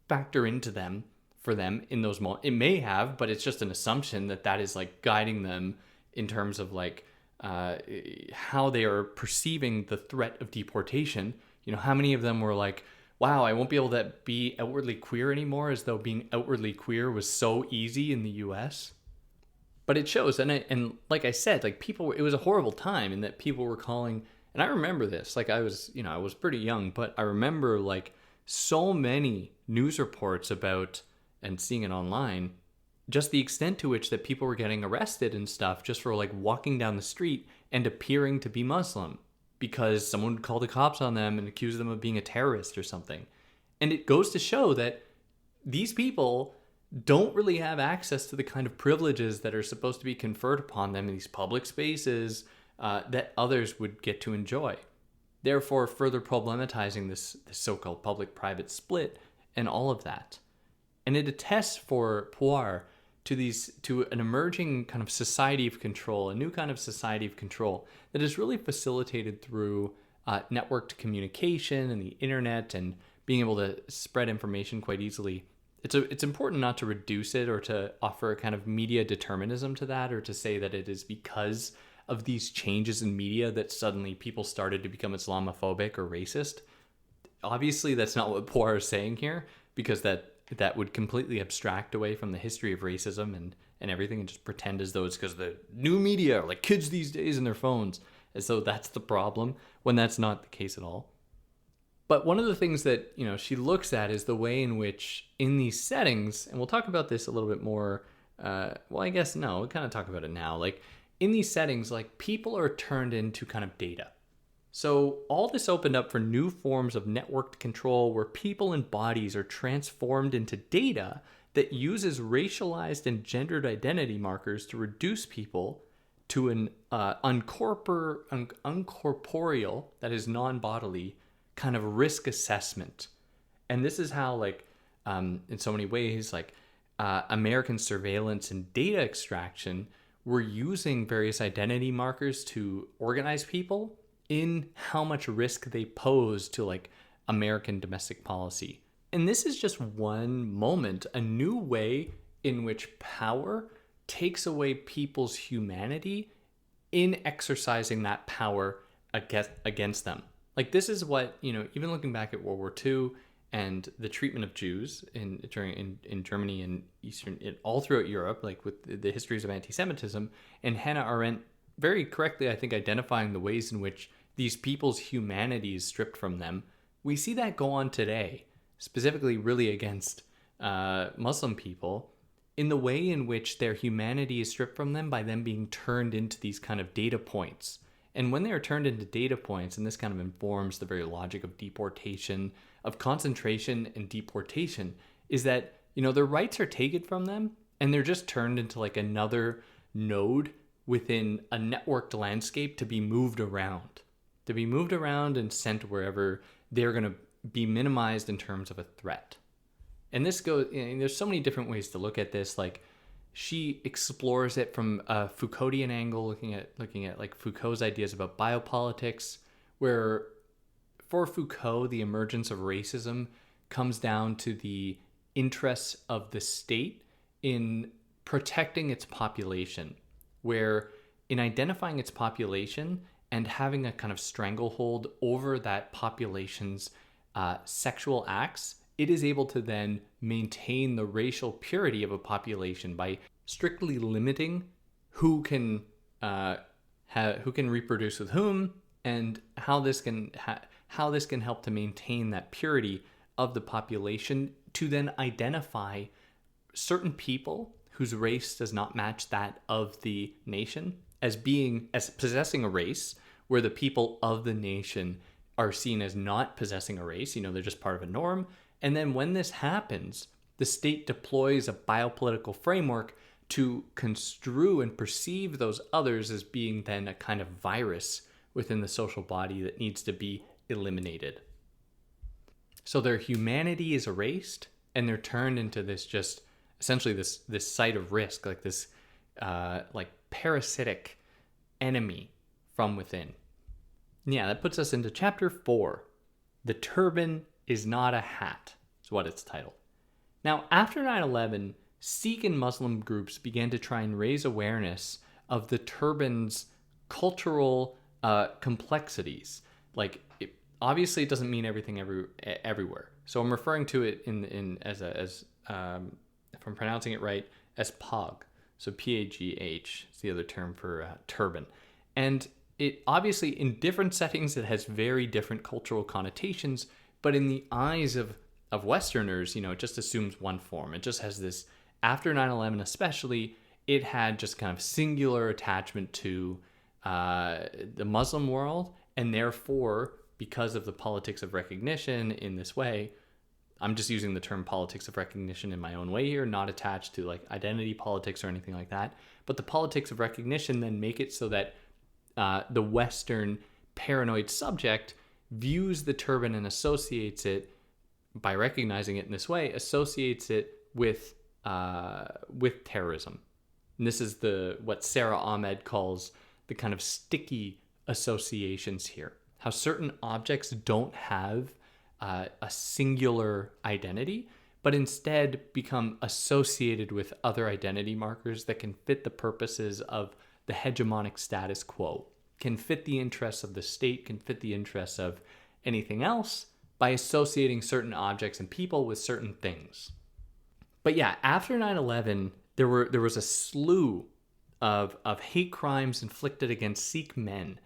factor into them for them in those moments. It may have, but it's just an assumption that that is like guiding them in terms of like how they are perceiving the threat of deportation. You know, how many of them were like, wow, I won't be able to be outwardly queer anymore, as though being outwardly queer was so easy in the US. But it shows, and like I said, like people, it was a horrible time, and that people were calling, and I remember this, like I was pretty young, but I remember like so many news reports about, and seeing it online, just the extent to which that people were getting arrested and stuff just for like walking down the street and appearing to be Muslim because someone would call the cops on them and accuse them of being a terrorist or something. And it goes to show that these people don't really have access to the kind of privileges that are supposed to be conferred upon them in these public spaces that others would get to enjoy. Therefore, further problematizing this so-called public-private split and all of that. And it attests for Puar to an emerging kind of society of control, a new kind of society of control that is really facilitated through networked communication and the internet and being able to spread information quite easily. It's important not to reduce it or to offer a kind of media determinism to that, or to say that it is because of these changes in media that suddenly people started to become Islamophobic or racist. Obviously, that's not what Puar is saying here, because that would completely abstract away from the history of racism and everything, and just pretend as though it's because the new media, or like kids these days and their phones, as though that's the problem, when that's not the case at all. But one of the things that, you know, she looks at is the way in which in these settings, and we'll talk about this a little bit more, we'll kind of talk about it now. Like in these settings, like people are turned into kind of data. So all this opened up for new forms of networked control where people and bodies are transformed into data that uses racialized and gendered identity markers to reduce people to an uncorporeal, that is non-bodily, kind of risk assessment. And this is how, like, in so many ways, like American surveillance and data extraction were using various identity markers to organize people in how much risk they pose to like American domestic policy. And this is just one moment, a new way in which power takes away people's humanity in exercising that power against them. Like this is what, you know, even looking back at World War II and the treatment of Jews in Germany and all throughout Europe, like with the histories of anti-Semitism, and Hannah Arendt very correctly, I think, identifying the ways in which these people's humanity is stripped from them. We see that go on today, specifically really against Muslim people, in the way in which their humanity is stripped from them by them being turned into these kind of data points. And when they are turned into data points, and this kind of informs the very logic of deportation, of concentration and deportation, is that, you know, their rights are taken from them and they're just turned into like another node within a networked landscape to be moved around. And sent wherever they're going to be minimized in terms of a threat. And this goes, and there's so many different ways to look at this. Like she explores it from a Foucauldian angle, looking at like Foucault's ideas about biopolitics, where for Foucault, the emergence of racism comes down to the interests of the state in protecting its population, where in identifying its population and having a kind of stranglehold over that population's sexual acts, it is able to then maintain the racial purity of a population by strictly limiting who can reproduce with whom, and how this can help to maintain that purity of the population, to then identify certain people whose race does not match that of the nation as possessing a race, where the people of the nation are seen as not possessing a race. You know, they're just part of a norm. And then when this happens, the state deploys a biopolitical framework to construe and perceive those others as being then a kind of virus within the social body that needs to be eliminated. So their humanity is erased, and they're turned into this just essentially this site of risk, like this like parasitic enemy from within. Yeah, that puts us into chapter 4. The turban is not a hat, is what it's titled. Now, after 9/11, Sikh and Muslim groups began to try and raise awareness of the turban's cultural complexities. Like, obviously, it doesn't mean everything everywhere. So I'm referring to it as if I'm pronouncing it right, as POG. So PAGH is the other term for turban. And it obviously, in different settings, it has very different cultural connotations, but in the eyes of Westerners, it just assumes one form. It just has this, after 9/11 especially, it had just kind of singular attachment to the Muslim world, and therefore, because of the politics of recognition in this way, I'm just using the term politics of recognition in my own way here, not attached to like identity politics or anything like that. But the politics of recognition then make it so that the Western paranoid subject views the turban and associates it, by recognizing it in this way, associates it with terrorism. And this is what Sarah Ahmed calls the kind of sticky associations here. How certain objects don't have a singular identity, but instead become associated with other identity markers that can fit the purposes of the hegemonic status quo, can fit the interests of the state, can fit the interests of anything else by associating certain objects and people with certain things. But yeah, after 9/11, there was a slew of hate crimes inflicted against Sikh men,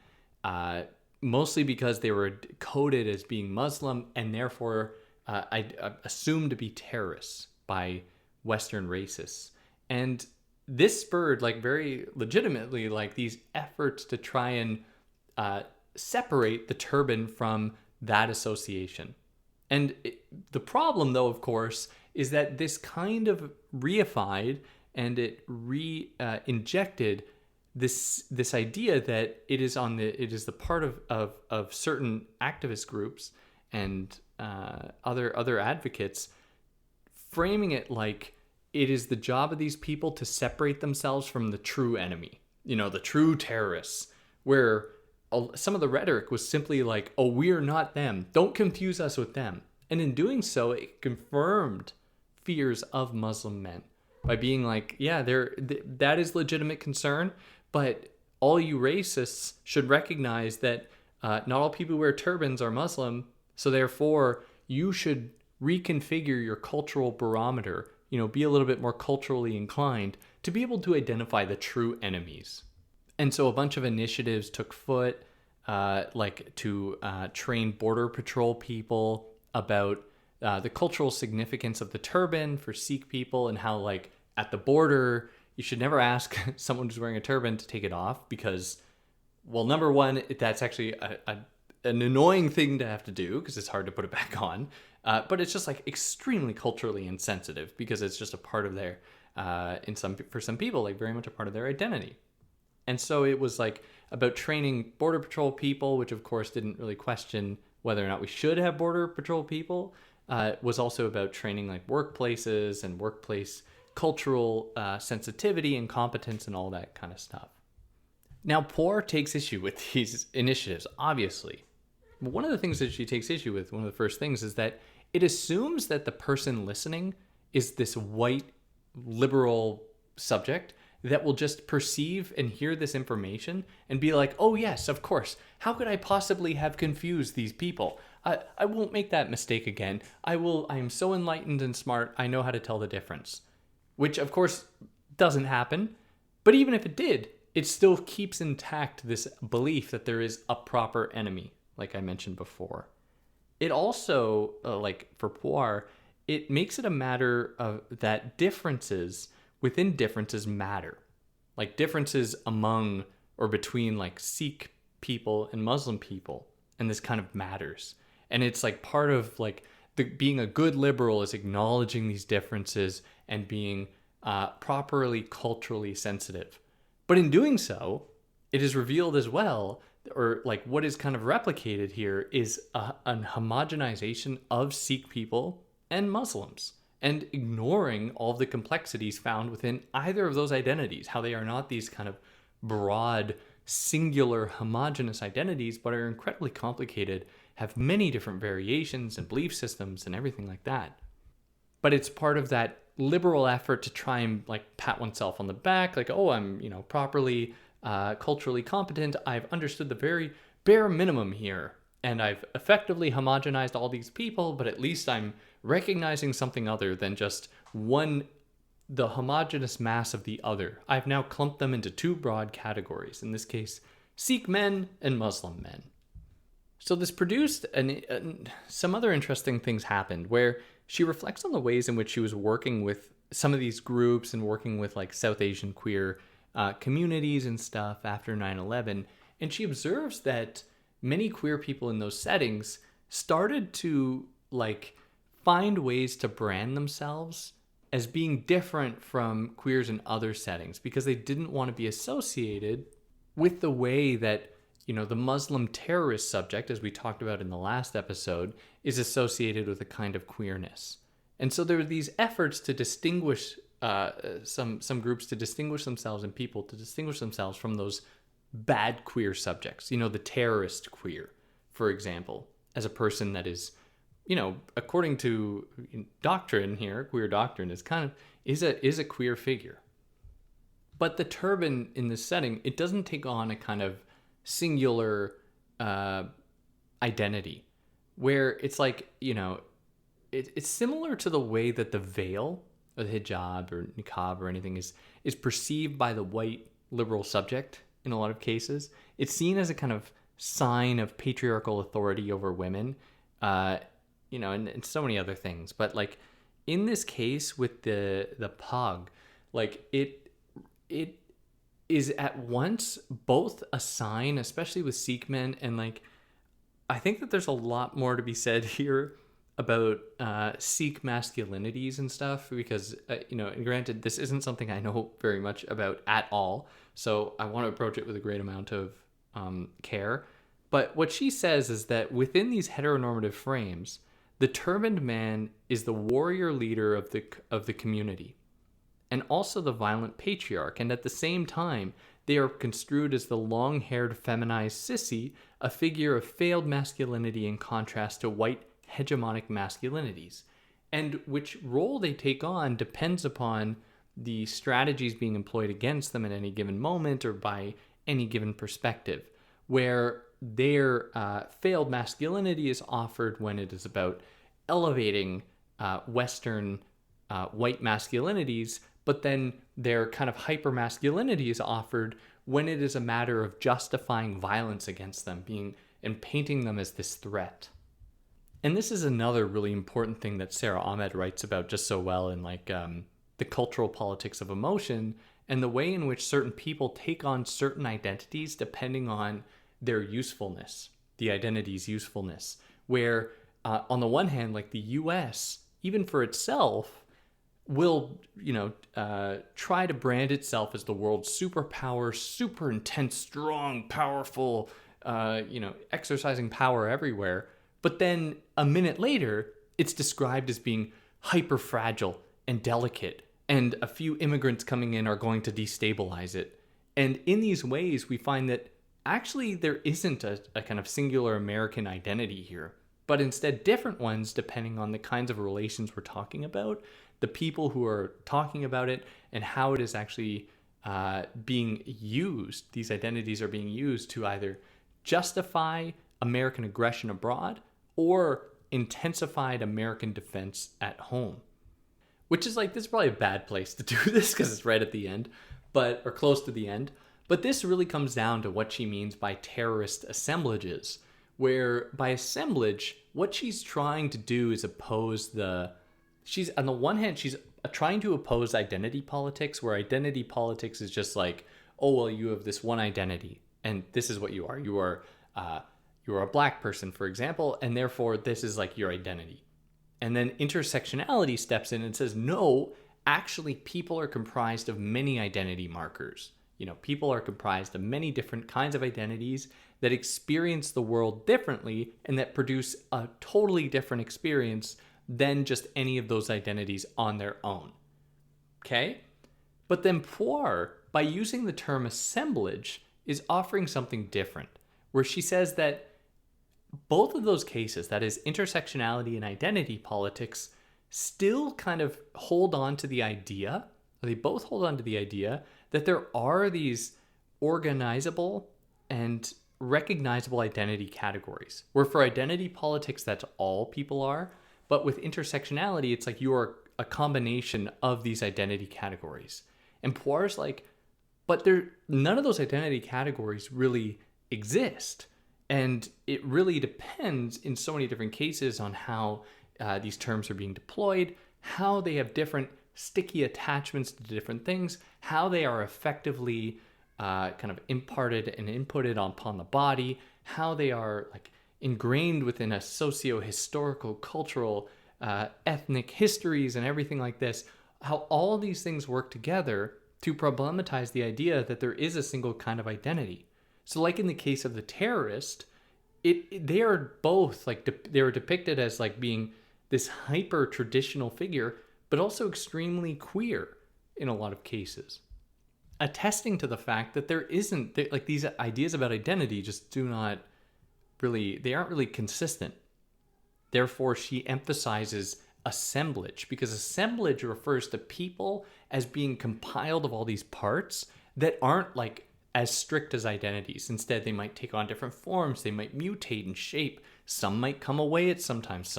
mostly because they were coded as being Muslim and therefore assumed to be terrorists by Western racists. And this spurred, like, very legitimately, like, these efforts to try and separate the turban from that association. And the problem, though, of course, is that this kind of reified and it injected this idea that it is the part of certain activist groups and other advocates, framing it like it is the job of these people to separate themselves from the true enemy, the true terrorists, where some of the rhetoric was simply like, oh, we're not them. Don't confuse us with them. And in doing so, it confirmed fears of Muslim men by being like, yeah, that is legitimate concern, but all you racists should recognize that not all people who wear turbans are Muslim, so therefore you should reconfigure your cultural barometer, be a little bit more culturally inclined to be able to identify the true enemies. And so a bunch of initiatives took foot, like to train Border Patrol people about the cultural significance of the turban for Sikh people, and how, like, at the border, you should never ask someone who's wearing a turban to take it off because, well, number one, that's actually an annoying thing to have to do because it's hard to put it back on. But it's just, like, extremely culturally insensitive because it's just a part of their, for some people, like, very much a part of their identity. And so it was, like, about training Border Patrol people, which of course didn't really question whether or not we should have Border Patrol people. Was also about training, like, workplaces and workplace cultural sensitivity and competence and all that kind of stuff. Now, Puar takes issue with these initiatives, obviously. But one of the things that she takes issue with, one of the first things, is that it assumes that the person listening is this white liberal subject that will just perceive and hear this information and be like, oh yes, of course, how could I possibly have confused these people? I won't make that mistake again. I am so enlightened and smart, I know how to tell the difference. Which, of course, doesn't happen. But even if it did, it still keeps intact this belief that there is a proper enemy, like I mentioned before. It also, like for Puar, it makes it a matter of that differences within differences matter. Like differences among or between, like, Sikh people and Muslim people. And this kind of matters. And it's like part of, like, being a good liberal is acknowledging these differences and being properly culturally sensitive. But in doing so, it is revealed as well, or like what is kind of replicated here is an homogenization of Sikh people and Muslims, and ignoring all of the complexities found within either of those identities, how they are not these kind of broad, singular, homogenous identities, but are incredibly complicated, have many different variations and belief systems and everything like that. but it's part of that liberal effort to try and like pat oneself on the back, like, oh, I'm, properly culturally competent. I've understood the very bare minimum here, and I've effectively homogenized all these people, but at least I'm recognizing something other than just the homogeneous mass of the other. I've now clumped them into two broad categories, in this case, Sikh men and Muslim men. So this produced, some other interesting things happened where she reflects on the ways in which she was working with some of these groups and working with like South Asian queer communities and stuff after 9/11. And she observes that many queer people in those settings started to like find ways to brand themselves as being different from queers in other settings because they didn't want to be associated with the way that, the Muslim terrorist subject, as we talked about in the last episode, is associated with a kind of queerness. And so there were these efforts to distinguish some groups to distinguish themselves and people to distinguish themselves from those bad queer subjects, the terrorist queer, for example, as a person that is, according to doctrine here, queer doctrine is a queer figure. But the turban in this setting, it doesn't take on a kind of singular identity where it's like, it's similar to the way that the veil or the hijab or niqab or anything is perceived by the white liberal subject in a lot of cases. It's seen as a kind of sign of patriarchal authority over women, and so many other things. But like in this case with the pug, like it is at once both a sign, especially with Sikh men, and like I think that there's a lot more to be said here about Sikh masculinities and stuff because, and granted, this isn't something I know very much about at all, so I want to approach it with a great amount of care. But what she says is that within these heteronormative frames, the turbaned man is the warrior leader of the community, and also the violent patriarch, and at the same time, they are construed as the long-haired feminized sissy, a figure of failed masculinity in contrast to white hegemonic masculinities. And which role they take on depends upon the strategies being employed against them at any given moment or by any given perspective, where their failed masculinity is offered when it is about elevating Western white masculinities, but then their kind of hyper-masculinity is offered when it is a matter of justifying violence against them, and painting them as this threat. And this is another really important thing that Sarah Ahmed writes about just so well in like the cultural politics of emotion and the way in which certain people take on certain identities depending on their usefulness, the identity's usefulness, where on the one hand, like the US, even for itself, will, try to brand itself as the world's superpower, super intense, strong, powerful, exercising power everywhere. But then a minute later, it's described as being hyper fragile and delicate, and a few immigrants coming in are going to destabilize it. And in these ways, we find that actually there isn't a kind of singular American identity here, but instead different ones depending on the kinds of relations we're talking about, the people who are talking about it, and how it is actually being used. These identities are being used to either justify American aggression abroad or intensified American defense at home. Which is like, this is probably a bad place to do this because it's right at the end, or close to the end. But this really comes down to what she means by terrorist assemblages, where by assemblage, what she's trying to do is she's on the one hand, she's trying to oppose identity politics, where identity politics is just like, oh, well, you have this one identity and this is what you are. You are a black person, for example, and therefore this is like your identity. And then intersectionality steps in and says, no, actually people are comprised of many identity markers. People are comprised of many different kinds of identities that experience the world differently and that produce a totally different experience than just any of those identities on their own. Okay? But then Puar, by using the term assemblage, is offering something different, where she says that both of those cases, that is intersectionality and identity politics, still kind of hold on to the idea, they both hold on to the idea that there are these organizable and recognizable identity categories, where for identity politics, that's all people are. But with intersectionality, it's like you are a combination of these identity categories. And Puar's like, but none of those identity categories really exist. And it really depends in so many different cases on how these terms are being deployed, how they have different sticky attachments to different things, how they are effectively kind of imparted and inputted upon the body, how they are like ingrained within a socio-historical, cultural, ethnic histories and everything like this, how all these things work together to problematize the idea that there is a single kind of identity. So like in the case of the terrorist, they are both like they are depicted as like being this hyper traditional figure, but also extremely queer in a lot of cases, attesting to the fact that there isn't like these ideas about identity just they aren't really consistent. Therefore, she emphasizes assemblage, because assemblage refers to people as being compiled of all these parts that aren't like as strict as identities. Instead, they might take on different forms. They might mutate and shape. Some might come away at sometimes.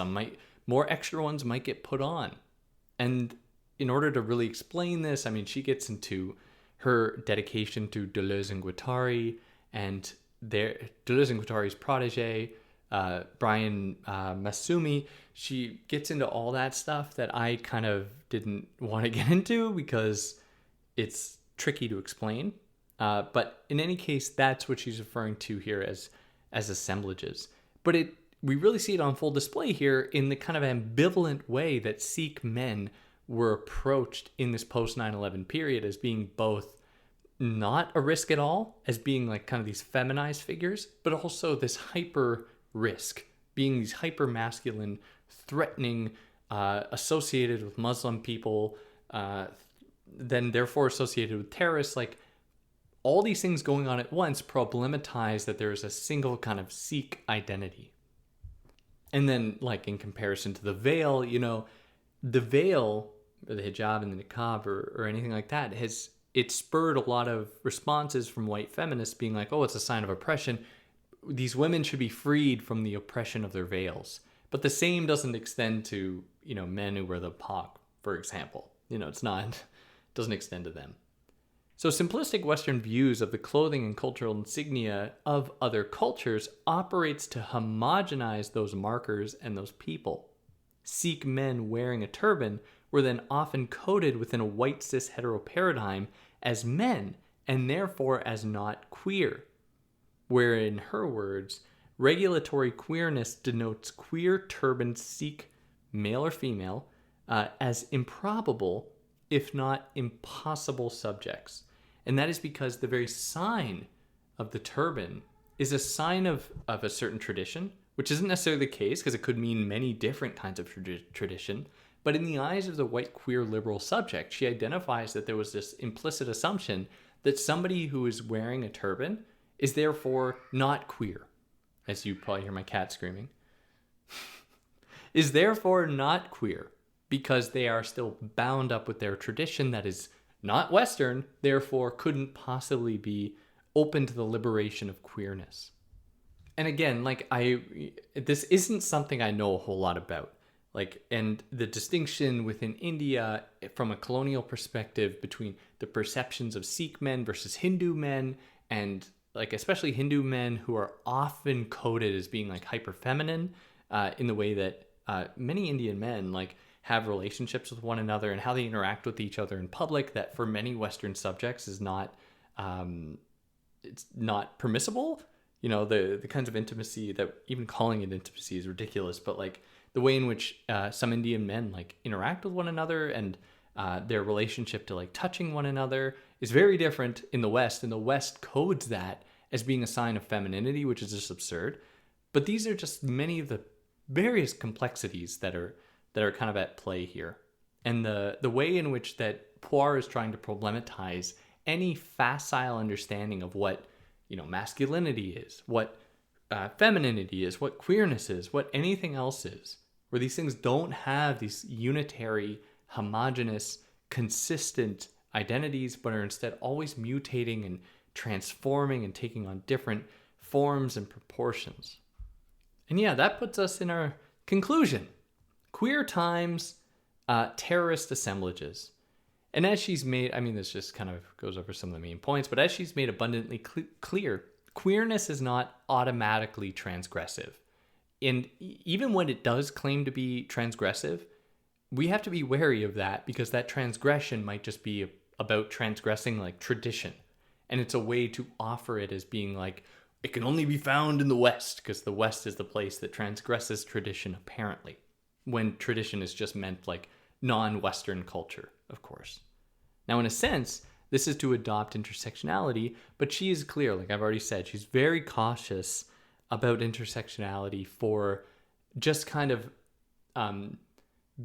More extra ones might get put on. And in order to really explain this, I mean, she gets into her dedication to Deleuze and Guattari, and Deleuze and Guattari's protege, Brian Masumi. She gets into all that stuff that I kind of didn't want to get into because it's tricky to explain. But in any case, that's what she's referring to here as assemblages. But we really see it on full display here in the kind of ambivalent way that Sikh men were approached in this post 9/11 period as being both not a risk at all, as being like kind of these feminized figures, but also this hyper risk, being these hyper masculine, threatening, associated with Muslim people, then therefore associated with terrorists. Like all these things going on at once problematize that there is a single kind of Sikh identity. And then like in comparison to the veil, the veil, or the hijab and the niqab or anything like that, it spurred a lot of responses from white feminists being like, oh, it's a sign of oppression. These women should be freed from the oppression of their veils. But the same doesn't extend to, men who wear the pak, for example. It doesn't extend to them. So simplistic Western views of the clothing and cultural insignia of other cultures operates to homogenize those markers and those people. Sikh men wearing a turban were then often coded within a white cis hetero paradigm as men, and therefore as not queer. Where in her words, regulatory queerness denotes queer turbaned Sikh, male or female, as improbable, if not impossible subjects. And that is because the very sign of the turban is a sign of a certain tradition, which isn't necessarily the case because it could mean many different kinds of tradition. But in the eyes of the white queer liberal subject, she identifies that there was this implicit assumption that somebody who is wearing a turban is therefore not queer. As you probably hear my cat screaming. Is therefore not queer because they are still bound up with their tradition that is not Western, therefore couldn't possibly be open to the liberation of queerness. And again, this isn't something I know a whole lot about. And the distinction within India from a colonial perspective between the perceptions of Sikh men versus Hindu men, and especially Hindu men who are often coded as being hyper feminine, in the way that many Indian men have relationships with one another and how they interact with each other in public, that for many Western subjects is not, it's not permissible. The kinds of intimacy that even calling it intimacy is ridiculous, but the way in which some Indian men interact with one another and their relationship to touching one another is very different in the West, and the West codes that as being a sign of femininity, which is just absurd. But these are just many of the various complexities that are kind of at play here. And the way in which that Puar is trying to problematize any facile understanding of what, masculinity is, what femininity is, what queerness is, what anything else is, where these things don't have these unitary, homogeneous, consistent identities, but are instead always mutating and transforming and taking on different forms and proportions. And yeah, that puts us in our conclusion. Queer times, terrorist assemblages. And as she's made, I mean, this just kind of goes over some of the main points, but as she's made abundantly clear, queerness is not automatically transgressive. And even when it does claim to be transgressive, we have to be wary of that, because that transgression might just be about transgressing like tradition. And it's a way to offer it as being like, it can only be found in the West, because the West is the place that transgresses tradition, apparently, when tradition is just meant like non-Western culture, of course. Now, in a sense, this is to adopt intersectionality, but she is clear, like I've already said, she's very cautious about intersectionality for just kind of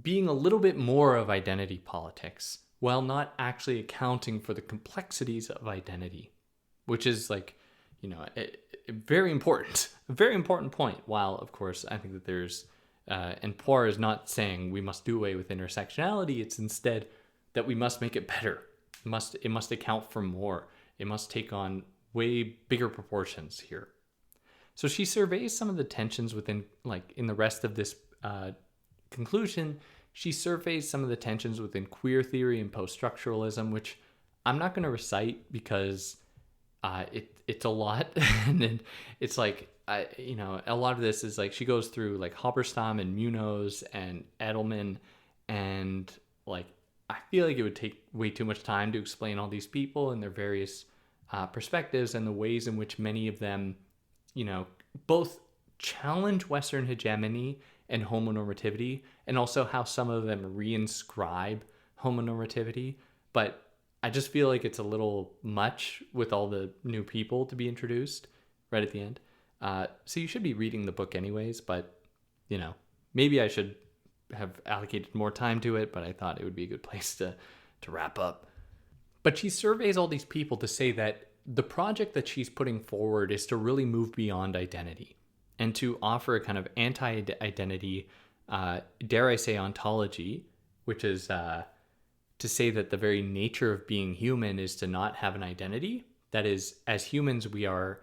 being a little bit more of identity politics, while not actually accounting for the complexities of identity, which is like, you know, a very important point. While, of course, I think that there's, and Puar is not saying we must do away with intersectionality. It's instead that we must make it better. It must account for more. It must take on way bigger proportions here. So she surveys some of the tensions within, like in the rest of this conclusion, she surveys some of the tensions within queer theory and post-structuralism, which I'm not going to recite because it's a lot. And then it's like, a lot of this is like, she goes through like Halberstam and Munoz and Edelman, and like, I feel like it would take way too much time to explain all these people and their various perspectives, and the ways in which many of them, both challenge Western hegemony and homonormativity, and also how some of them reinscribe homonormativity. But I just feel like it's a little much with all the new people to be introduced right at the end. So you should be reading the book anyways, but, maybe I should have allocated more time to it, but I thought it would be a good place to wrap up. But she surveys all these people to say that the project that she's putting forward is to really move beyond identity and to offer a kind of anti-identity, dare I say, ontology, which is to say that the very nature of being human is to not have an identity. That is, as humans, we are,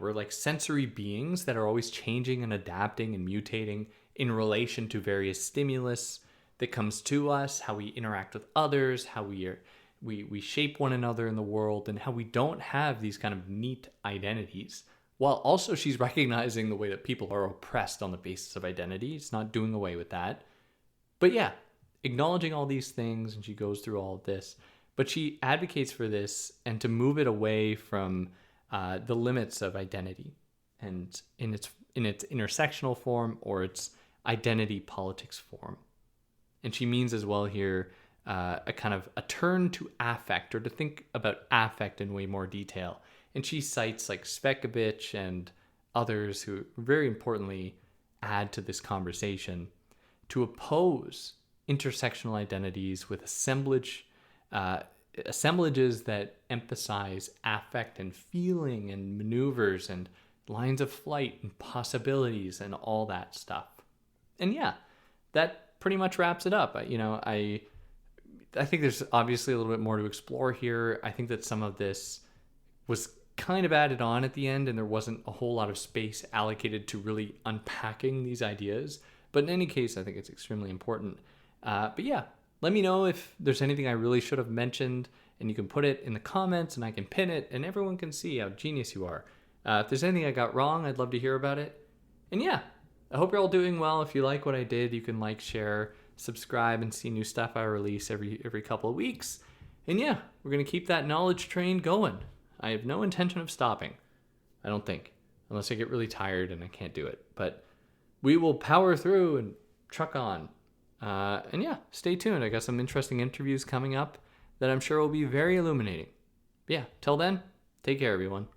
we're like sensory beings that are always changing and adapting and mutating in relation to various stimulus that comes to us, how we interact with others, how we shape one another in the world, and how we don't have these kind of neat identities. While also she's recognizing the way that people are oppressed on the basis of identity. It's not doing away with that. But yeah, acknowledging all these things, and she goes through all of this. But she advocates for this and to move it away from the limits of identity, and in its intersectional form, or its identity politics form. And she means as well here a kind of a turn to affect, or to think about affect in way more detail. And she cites like Spekovich and others who very importantly add to this conversation to oppose intersectional identities with assemblages that emphasize affect and feeling and maneuvers and lines of flight and possibilities and all that stuff. And yeah, that pretty much wraps it up. I think there's obviously a little bit more to explore here. I think that some of this was kind of added on at the end, and there wasn't a whole lot of space allocated to really unpacking these ideas. But in any case, I think it's extremely important. But yeah, let me know if there's anything I really should have mentioned, and you can put it in the comments and I can pin it and everyone can see how genius you are. If there's anything I got wrong, I'd love to hear about it. And yeah, I hope you're all doing well. If you like what I did, you can like, share, subscribe, and see new stuff I release every couple of weeks. And yeah, we're going to keep that knowledge train going. I have no intention of stopping. I don't think. Unless I get really tired and I can't do it. But we will power through and truck on. And yeah, stay tuned. I got some interesting interviews coming up that I'm sure will be very illuminating. But yeah, till then, take care, everyone.